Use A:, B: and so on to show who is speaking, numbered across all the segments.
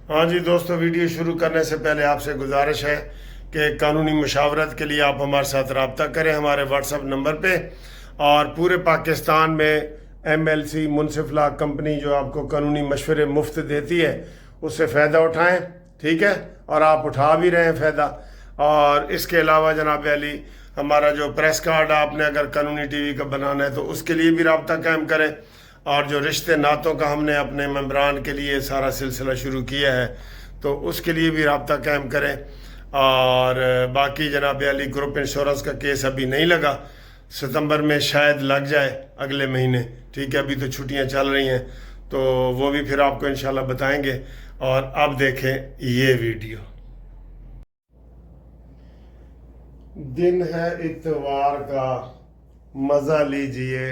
A: ہاں جی دوستو، ویڈیو شروع کرنے سے پہلے آپ سے گزارش ہے کہ قانونی مشاورت کے لیے آپ ہمارے ساتھ رابطہ کریں ہمارے واٹس ایپ نمبر پہ، اور پورے پاکستان میں MLC منصف لا کمپنی جو آپ کو قانونی مشورے مفت دیتی ہے اس سے فائدہ اٹھائیں، ٹھیک ہے؟ اور آپ اٹھا بھی رہے ہیں فائدہ۔ اور اس کے علاوہ جناب علی، ہمارا جو پریس کارڈ آپ نے اگر قانونی ٹی وی کا بنانا ہے تو اس کے لیے بھی رابطہ قائم کریں، اور جو رشتے ناتوں کا ہم نے اپنے ممبران کے لیے سارا سلسلہ شروع کیا ہے تو اس کے لیے بھی رابطہ قائم کریں۔ اور باقی جناب علی، گروپ انشورنس کا کیس ابھی نہیں لگا، ستمبر میں شاید لگ جائے، اگلے مہینے، ٹھیک ہے؟ ابھی تو چھٹیاں چل رہی ہیں تو وہ بھی پھر آپ کو انشاءاللہ بتائیں گے۔ اور اب دیکھیں یہ ویڈیو۔ دن ہے اتوار کا، مزہ لیجئے،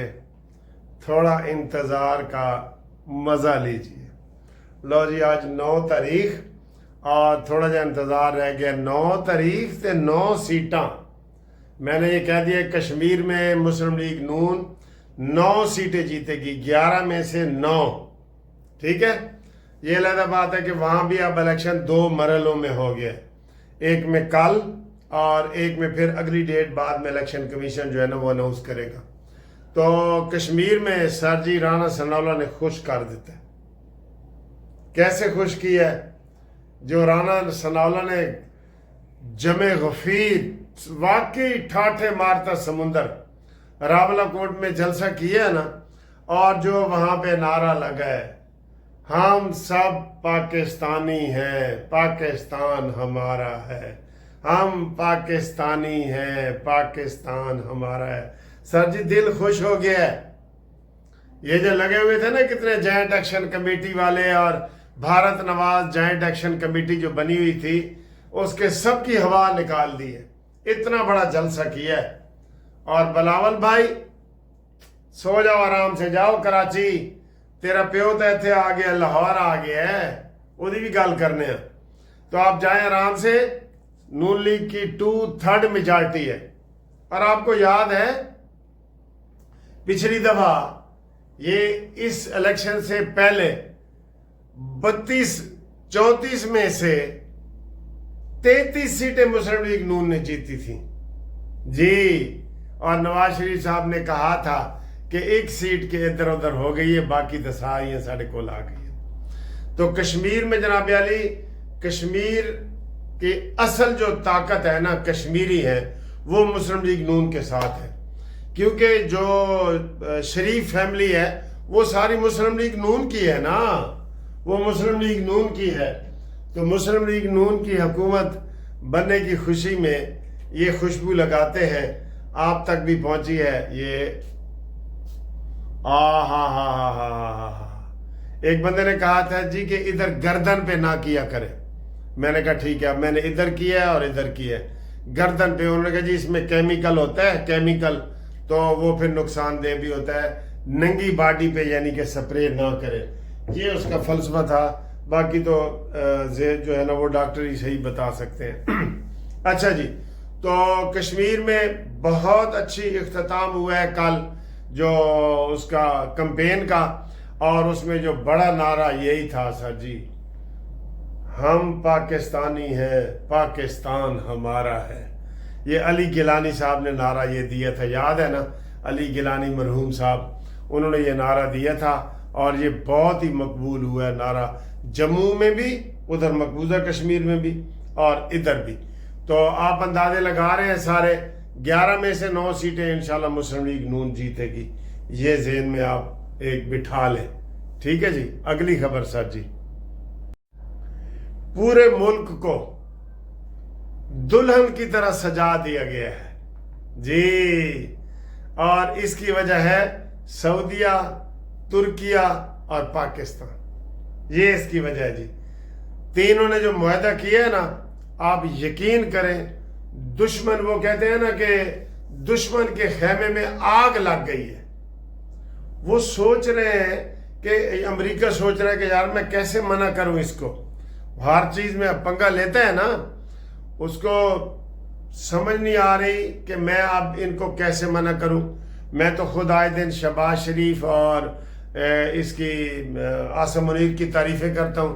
A: تھوڑا انتظار کا مزہ لیجئے۔ لو جی، آج 9 تاریخ اور تھوڑا جا انتظار رہ گیا۔ 9 تاریخ سے 9 سیٹاں میں نے یہ کہہ دیا، کشمیر میں مسلم لیگ نون 9 سیٹیں جیتے گی، 11 میں سے 9، ٹھیک ہے؟ یہ علیحدہ بات ہے کہ وہاں بھی اب الیکشن 2 مرحلوں میں ہو گیا، ایک میں کل اور ایک میں پھر اگلی ڈیٹ بعد میں الیکشن کمیشن جو ہے نا وہ اناؤنس کرے گا۔ تو کشمیر میں سر جی رانا ثناءاللہ نے خوش کر دیتا ہے۔ کیسے خوش کیا ہے؟ جو رانا ثناءاللہ نے جمع غفیر، واقعی ٹھاٹھے مارتا سمندر، راولہ کوٹ میں جلسہ کیا ہے نا، اور جو وہاں پہ نعرہ لگا ہے، ہم سب پاکستانی ہیں، پاکستان ہمارا ہے، ہم پاکستانی ہیں، پاکستان ہمارا ہے۔ سر جی دل خوش ہو گیا ہے۔ یہ جو لگے ہوئے تھے نا کتنے جوائنٹ ایکشن کمیٹی والے، اور بھارت نواز جوائنٹ ایکشن کمیٹی جو بنی ہوئی تھی، اس کے سب کی ہوا نکال دی ہے، اتنا بڑا جلسہ کیا ہے۔ اور بلاول بھائی سو جاؤ، آرام سے جاؤ کراچی، تیرا پیو تو ایتھے آ گیا، لاہور آ گیا ہے، وہی بھی گل کرنے ہیں، تو آپ جائیں آرام سے۔ نون لیگ کی 2/3 میجارٹی ہے، اور آپ کو یاد ہے پچھلی دفعہ یہ اس الیکشن سے پہلے 34 میں سے 33 سیٹیں مسلم لیگ نون نے جیتی تھیں جی، اور نواز شریف صاحب نے کہا تھا کہ ایک سیٹ کے ادھر ادھر ہو گئی ہے، باقی 10 آئی ہیں، ساڑھے کول آ گئی ہے۔ تو کشمیر میں جناب علی، کشمیر کی اصل جو طاقت ہے نا کشمیری ہے، وہ مسلم لیگ نون کے ساتھ ہے، کیونکہ جو شریف فیملی ہے وہ ساری مسلم لیگ نون کی ہے نا، وہ مسلم لیگ نون کی ہے۔ تو مسلم لیگ نون کی حکومت بننے کی خوشی میں یہ خوشبو لگاتے ہیں، آپ تک بھی پہنچی ہے یہ۔ ایک بندے نے کہا تھا جی کہ ادھر گردن پہ نہ کیا کرے، میں نے کہا ٹھیک ہے، اب میں نے ادھر کیا ہے اور ادھر کیا ہے، گردن پہ۔ انہوں نے کہا جی اس میں کیمیکل ہوتا ہے، کیمیکل تو وہ پھر نقصان دہ بھی ہوتا ہے، ننگی باڈی پہ یعنی کہ سپرے نہ کرے، یہ اس کا فلسفہ تھا۔ باقی تو جو ہے نا وہ ڈاکٹر ہی صحیح بتا سکتے ہیں۔ اچھا جی، تو کشمیر میں بہت اچھی اختتام ہوا ہے کل جو اس کا کمپین کا، اور اس میں جو بڑا نعرہ یہی تھا سر جی، ہم پاکستانی ہیں، پاکستان ہمارا ہے۔ یہ علی گیلانی صاحب نے نعرہ یہ دیا تھا، یاد ہے نا؟ علی گیلانی مرحوم صاحب، انہوں نے یہ نعرہ دیا تھا، اور یہ بہت ہی مقبول ہوا ہے نعرہ، جموں میں بھی، ادھر مقبوضہ کشمیر میں بھی، اور ادھر بھی۔ تو آپ اندازے لگا رہے ہیں سارے، 11 میں سے 9 سیٹیں انشاءاللہ مسلم لیگ نون جیتے گی، یہ ذہن میں آپ ایک بٹھا لیں، ٹھیک ہے جی؟ اگلی خبر سر جی، پورے ملک کو دلہن کی طرح سجا دیا گیا ہے جی، اور اس کی وجہ ہے سعودیہ، ترکیہ اور پاکستان، یہ اس کی وجہ ہے جی۔ تینوں نے جو معاہدہ کیا ہے نا، آپ یقین کریں، دشمن، وہ کہتے ہیں نا کہ دشمن کے خیمے میں آگ لگ گئی ہے۔ وہ سوچ رہے ہیں کہ امریکہ سوچ رہا ہے کہ یار میں کیسے منع کروں اس کو، ہر چیز میں پنگا لیتا ہے نا، اس کو سمجھ نہیں آ رہی کہ میں اب ان کو کیسے منع کروں۔ میں تو خود آئے دن شہباز شریف اور اس کی عاصم منیر کی تعریفیں کرتا ہوں،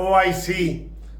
A: OIC,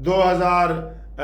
A: 2000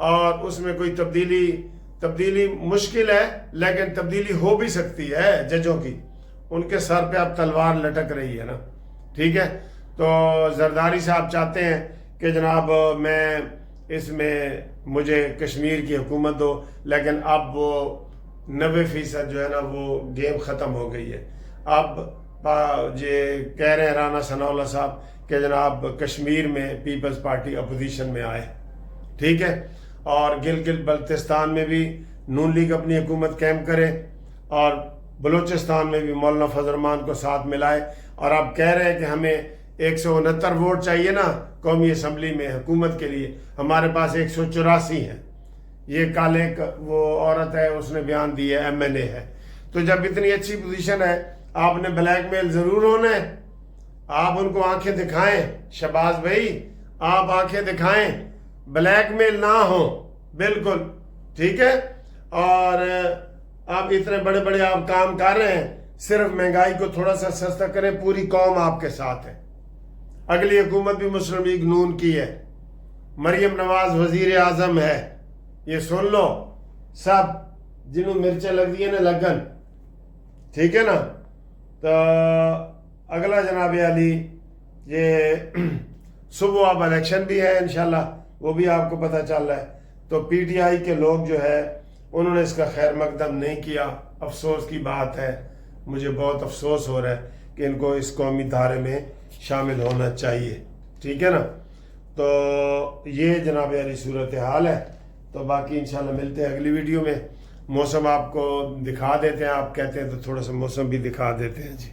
A: اور اس میں کوئی تبدیلی مشکل ہے، لیکن تبدیلی ہو بھی سکتی ہے ججوں کی، ان کے سر پہ اب تلوار لٹک رہی ہے نا، ٹھیک ہے۔ تو زرداری صاحب چاہتے ہیں کہ جناب میں اس میں مجھے کشمیر کی حکومت دو، لیکن اب وہ 90% جو ہے نا وہ گیم ختم ہو گئی ہے۔ اب یہ کہہ رہے ہیں رانا ثناء اللہ صاحب کہ جناب کشمیر میں پیپلز پارٹی اپوزیشن میں آئے، ٹھیک ہے، اور گلگت بلتستان میں بھی نون لیگ اپنی حکومت قائم کرے، اور بلوچستان میں بھی مولانا فضل الرحمان کو ساتھ ملائے، اور آپ کہہ رہے ہیں کہ ہمیں 169 ووٹ چاہیے نا قومی اسمبلی میں حکومت کے لیے، ہمارے پاس 184 ہیں۔ یہ کل ایک وہ عورت ہے، اس نے بیان دی ہے، MLA ہے۔ تو جب اتنی اچھی پوزیشن ہے، آپ نے بلیک میل ضرور ہونا ہے، آپ ان کو آنکھیں دکھائیں، شہباز بھائی آپ آنکھیں دکھائیں، بلیک میل نہ ہو، بالکل ٹھیک ہے۔ اور آپ اتنے بڑے بڑے آپ کام کر رہے ہیں، صرف مہنگائی کو تھوڑا سا سستا کریں، پوری قوم آپ کے ساتھ ہے۔ اگلی حکومت بھی مسلم لیگ نون کی ہے، مریم نواز وزیر اعظم ہے، یہ سن لو سب جنہوں مرچیں لگ دی ہیں نا لگن، ٹھیک ہے نا۔ تو اگلا جناب علی یہ صبح اب الیکشن بھی ہے انشاءاللہ، وہ بھی آپ کو پتہ چل رہا ہے۔ تو PTI کے لوگ جو ہے انہوں نے اس کا خیر مقدم نہیں کیا، افسوس کی بات ہے، مجھے بہت افسوس ہو رہا ہے کہ ان کو اس قومی دھارے میں شامل ہونا چاہیے، ٹھیک ہے نا۔ تو یہ جناب علی صورتحال ہے۔ تو باقی انشاءاللہ ملتے ہیں اگلی ویڈیو میں۔ موسم آپ کو دکھا دیتے ہیں، آپ کہتے ہیں تو تھوڑا سا موسم بھی دکھا دیتے ہیں جی۔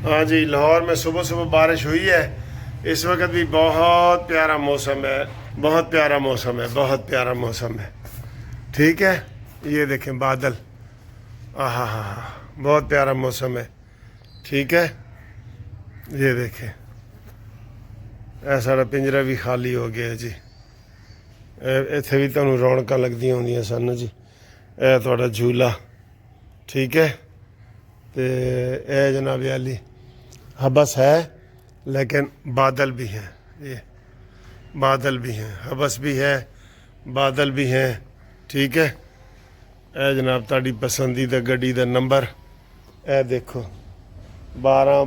A: ہاں جی، لاہور میں صبح صبح بارش ہوئی ہے، اس وقت بھی بہت پیارا موسم ہے، بہت پیارا موسم ہے، بہت پیارا موسم ہے، ٹھیک ہے۔ یہ دیکھیں بادل، بہت پیارا موسم ہے، ٹھیک ہے۔ یہ دیکھیں اے سارا پنجرا بھی خالی ہو گیا جی، اتنے بھی تمہیں رونقاں لگدی ہوندیاں سن جی۔ اے تھوڑا جھولا، ٹھیک ہے۔ تے اے جناب علی حبس ہے، لیکن بادل بھی ہیں، یہ بادل بھی ہیں، حبس بھی ہے، بادل بھی ہیں، ٹھیک ہے۔ اے جناب تاڑی پسندیدہ گڈی دا نمبر، اے دیکھو 12